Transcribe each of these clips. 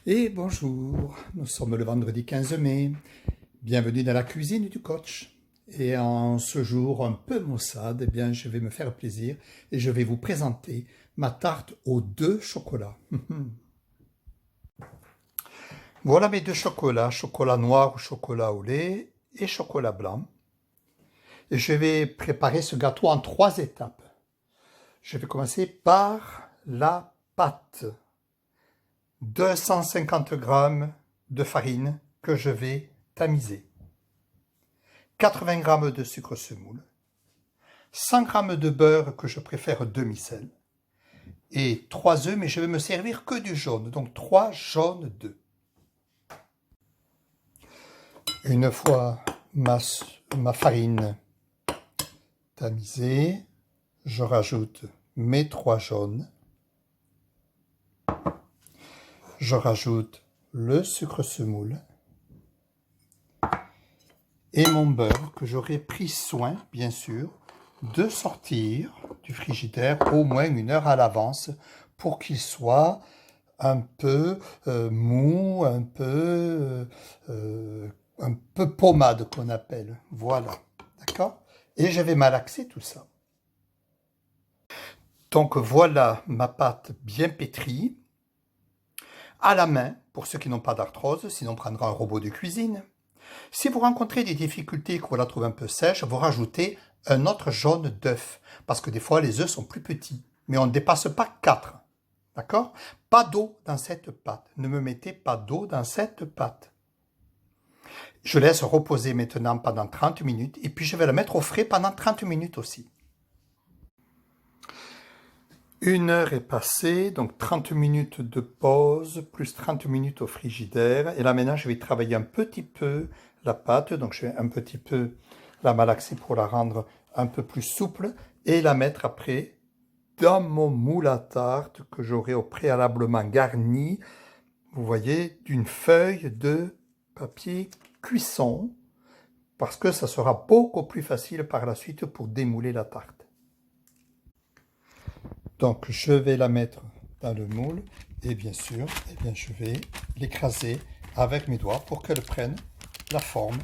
Et bonjour, nous sommes le vendredi 15 mai. Bienvenue dans la cuisine du coach. Et en ce jour un peu maussade, eh bien, je vais me faire plaisir et je vais vous présenter ma tarte aux 2 chocolats. Voilà mes 2 chocolats, chocolat noir ou chocolat au lait et chocolat blanc. Et je vais préparer ce gâteau en 3 étapes. Je vais commencer par la pâte. 250 g de farine que je vais tamiser. 80 g de sucre semoule, 100 g de beurre que je préfère demi-sel, et 3 œufs, mais je vais me servir que du jaune, donc 3 jaunes d'œufs. Une fois ma farine tamisée, je rajoute mes 3 jaunes, je rajoute le sucre semoule et mon beurre que j'aurai pris soin, bien sûr, de sortir du frigidaire au moins 1 heure à l'avance pour qu'il soit un peu mou, un peu pommade qu'on appelle. Voilà, d'accord? Et je vais malaxer tout ça. Donc voilà ma pâte bien pétrie, à la main, pour ceux qui n'ont pas d'arthrose, sinon prendre un robot de cuisine. Si vous rencontrez des difficultés et que vous la trouvez un peu sèche, vous rajoutez un autre jaune d'œuf, parce que des fois les œufs sont plus petits, mais on ne dépasse pas 4. D'accord? Pas d'eau dans cette pâte. Ne me mettez pas d'eau dans cette pâte. Je laisse reposer maintenant pendant 30 minutes et puis je vais la mettre au frais pendant 30 minutes aussi. 1 heure est passée, donc 30 minutes de pause, plus 30 minutes au frigidaire. Et là maintenant, je vais travailler un petit peu la pâte, donc je vais un petit peu la malaxer pour la rendre un peu plus souple et la mettre après dans mon moule à tarte que j'aurai au préalablement garni, vous voyez, d'une feuille de papier cuisson, parce que ça sera beaucoup plus facile par la suite pour démouler la tarte. Donc je vais la mettre dans le moule et bien sûr, je vais l'écraser avec mes doigts pour qu'elle prenne la forme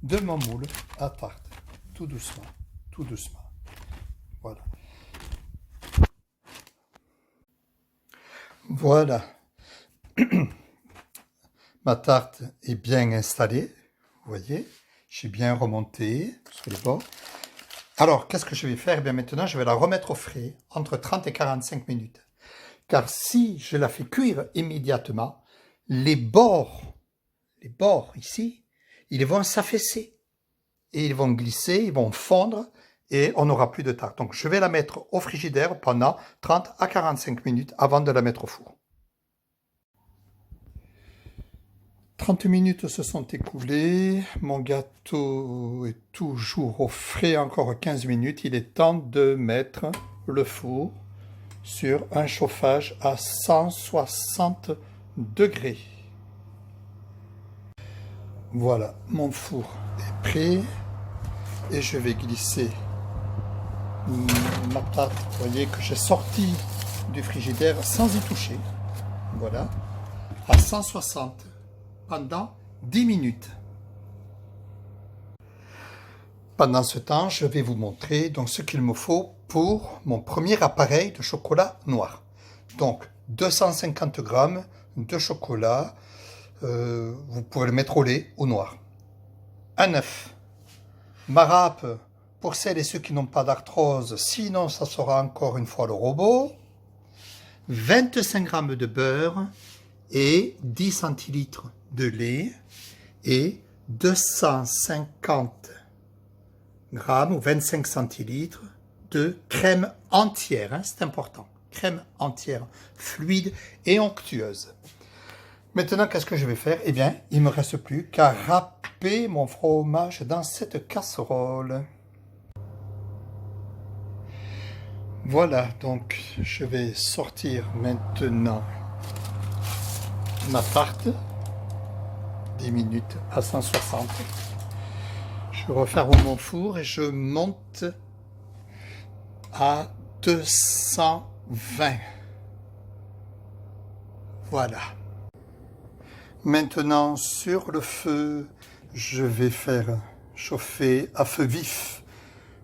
de mon moule à tarte. Tout doucement, tout doucement. Voilà. Voilà. Ma tarte est bien installée. Vous voyez, j'ai bien remonté sur les bords. Alors, qu'est-ce que je vais faire? Eh bien, maintenant, je vais la remettre au frais entre 30 et 45 minutes. Car si je la fais cuire immédiatement, les bords ici, ils vont s'affaisser. Et ils vont glisser, ils vont fondre et on n'aura plus de tarte. Donc, je vais la mettre au frigidaire pendant 30 à 45 minutes avant de la mettre au four. 30 minutes se sont écoulées, mon gâteau est toujours au frais, encore 15 minutes. Il est temps de mettre le four sur un chauffage à 160 degrés. Voilà, mon four est prêt et je vais glisser ma pâte, vous voyez que j'ai sorti du frigidaire sans y toucher. Voilà, à 160 pendant 10 minutes. Pendant ce temps, je vais vous montrer donc ce qu'il me faut pour mon premier appareil de chocolat noir. Donc 250 g de chocolat, vous pouvez le mettre au lait ou noir. Un œuf, ma râpe pour celles et ceux qui n'ont pas d'arthrose, sinon ça sera encore une fois le robot. 25 g de beurre et 10 centilitres de lait et 250 g ou 25 centilitres de crème entière, hein, c'est important, crème entière, fluide et onctueuse. Maintenant, qu'est-ce que je vais faire? Eh bien, il ne me reste plus qu'à râper mon fromage dans cette casserole. Voilà, donc je vais sortir maintenant ma tarte, 10 minutes à 160. Je referme mon four et je monte à 220. Voilà. Maintenant, sur le feu, je vais faire chauffer à feu vif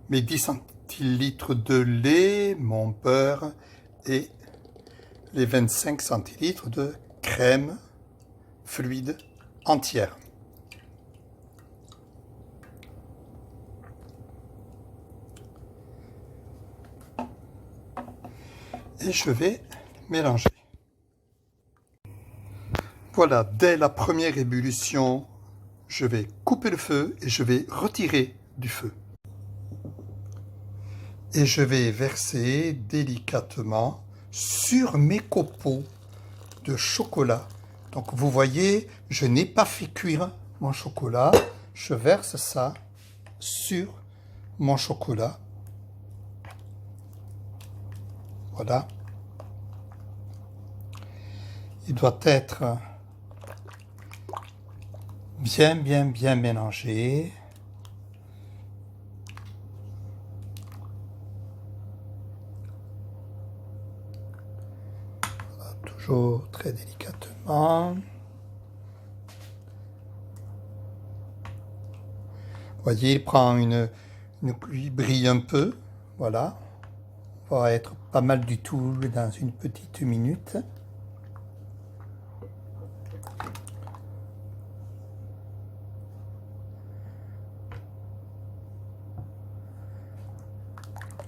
mes 10 centilitres de lait, mon beurre et les 25 centilitres de crème fluide entière. Et je vais mélanger. Voilà, dès la première ébullition, je vais couper le feu et je vais retirer du feu. Et je vais verser délicatement sur mes copeaux de chocolat. Donc vous voyez, je n'ai pas fait cuire mon chocolat. Je verse ça sur mon chocolat. Voilà. Il doit être bien mélangé. Voilà, toujours très délicatement. Vous voyez, il prend il brille un peu. Voilà. On va être pas mal du tout dans une petite minute.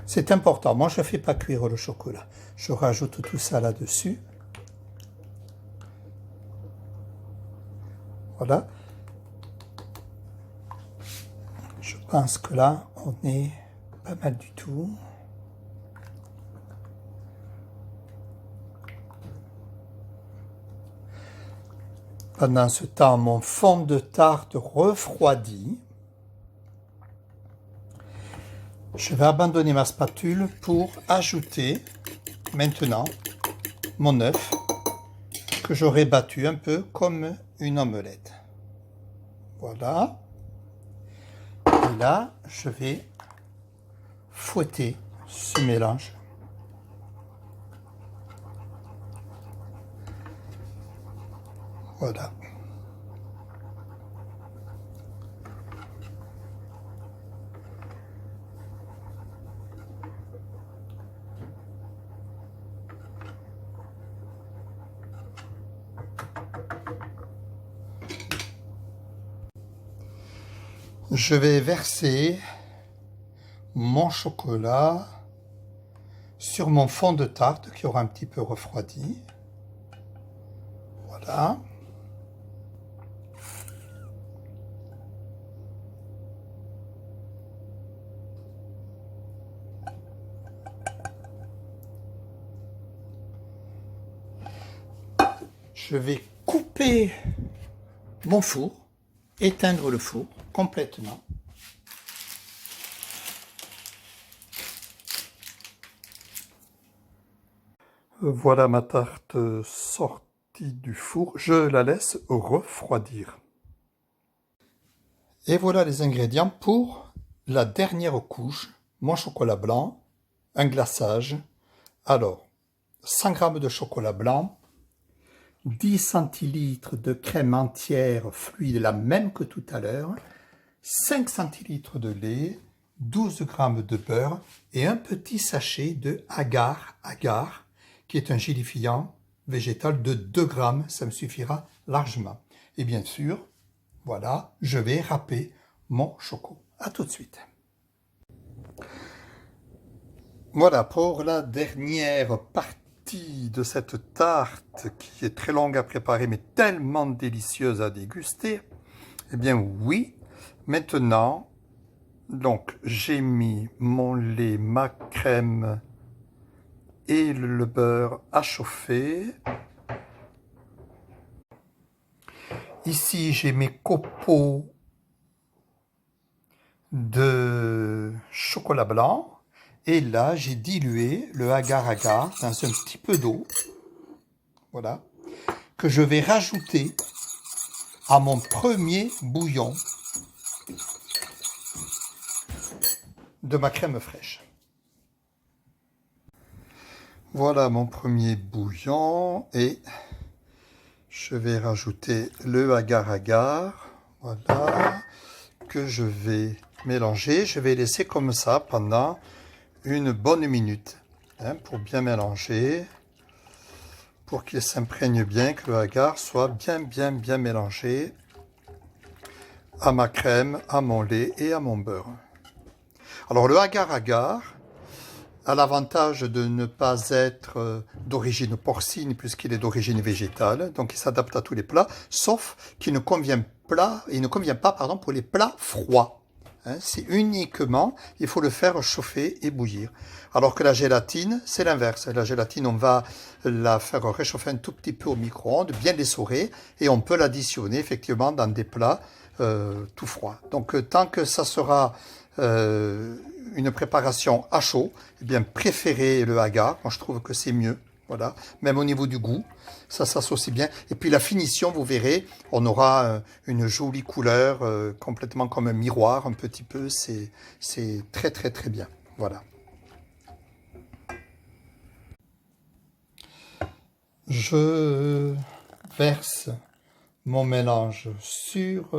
C'est important. Moi, je ne fais pas cuire le chocolat. Je rajoute tout ça là-dessus. Voilà. Je pense que là, on est pas mal du tout. Pendant ce temps, mon fond de tarte refroidit. Je vais abandonner ma spatule pour ajouter maintenant mon œuf que j'aurai battu un peu comme une omelette. Voilà. Et là, je vais fouetter ce mélange. Voilà. Je vais verser mon chocolat sur mon fond de tarte qui aura un petit peu refroidi. Voilà. Je vais couper mon four, éteindre le four complètement. Voilà ma tarte sortie du four. Je la laisse refroidir. Et voilà les ingrédients pour la dernière couche. Mon chocolat blanc, un glaçage. Alors, 100 g de chocolat blanc, 10 centilitres de crème entière fluide, la même que tout à l'heure, 5 centilitres de lait, 12 g de beurre et un petit sachet de agar, qui est un gélifiant végétal de 2 grammes, ça me suffira largement. Et bien sûr, voilà, je vais râper mon choco. À tout de suite. Voilà pour la dernière partie de cette tarte qui est très longue à préparer mais tellement délicieuse à déguster. Eh bien oui, maintenant, donc j'ai mis mon lait, ma crème et le beurre à chauffer. Ici j'ai mes copeaux de chocolat blanc. Et là, j'ai dilué le agar-agar dans un petit peu d'eau, voilà, que je vais rajouter à mon premier bouillon de ma crème fraîche. Voilà mon premier bouillon et je je vais rajouter le agar-agar, voilà, que je vais mélanger. Je vais laisser comme ça pendant une bonne minute, hein, pour bien mélanger, pour qu'il s'imprègne bien, que le agar soit bien mélangé à ma crème, à mon lait et à mon beurre. Alors le agar-agar a l'avantage de ne pas être d'origine porcine puisqu'il est d'origine végétale, donc il s'adapte à tous les plats, sauf qu'il ne convient pas pour les plats froids. Hein, c'est uniquement, il faut le faire chauffer et bouillir. Alors que la gélatine, c'est l'inverse. La gélatine, on va la faire réchauffer un tout petit peu au micro-ondes, bien l'essorer, et on peut l'additionner effectivement dans des plats tout froids. Donc tant que ça sera une préparation à chaud, eh bien préférez le agar. Moi je trouve que c'est mieux. Voilà, même au niveau du goût, ça s'associe bien. Et puis la finition, vous verrez, on aura une jolie couleur, complètement comme un miroir, un petit peu. C'est très bien. Voilà. Je verse mon mélange sur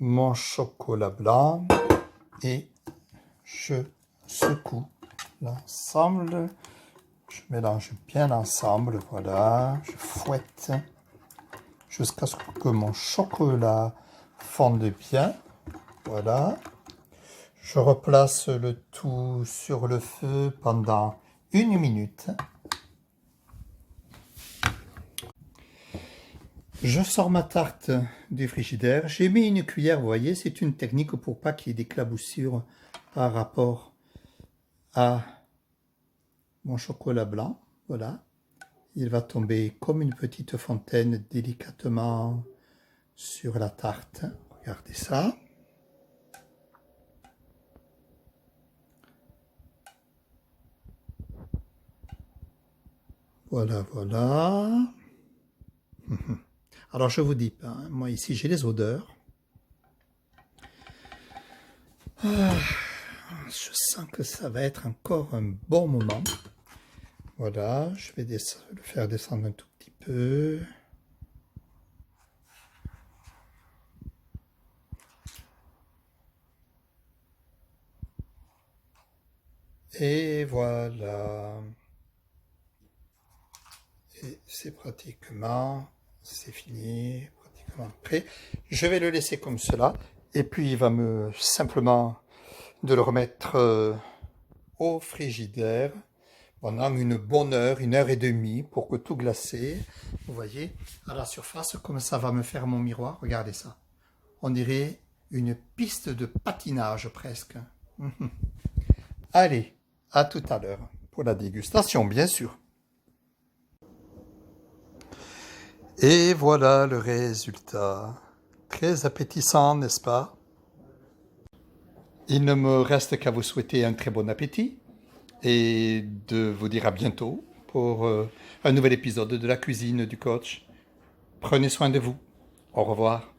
mon chocolat blanc et je secoue l'ensemble. Je mélange bien l'ensemble, voilà, je fouette jusqu'à ce que mon chocolat fonde bien, voilà. Je replace le tout sur le feu pendant 1 minute. Je sors ma tarte du frigidaire, j'ai mis une cuillère, vous voyez, c'est une technique pour pas qu'il y ait d'éclaboussures par rapport à mon chocolat blanc, voilà. Il va tomber comme une petite fontaine délicatement sur la tarte. Regardez ça. Voilà. Alors je vous dis pas, hein, moi ici j'ai les odeurs. Je sens que ça va être encore un bon moment. Voilà, je vais le faire descendre un tout petit peu. Et voilà. Et c'est fini, pratiquement prêt. Je vais le laisser comme cela. Et puis il va me simplement de le remettre au frigidaire pendant une bonne heure, 1h30 pour que tout glacé, vous voyez, à la surface, comme ça va me faire mon miroir. Regardez ça. On dirait une piste de patinage presque. Allez, à tout à l'heure pour la dégustation, bien sûr. Et voilà le résultat. Très appétissant, n'est-ce pas? Il ne me reste qu'à vous souhaiter un très bon appétit et de vous dire à bientôt pour un nouvel épisode de la cuisine du coach. Prenez soin de vous. Au revoir.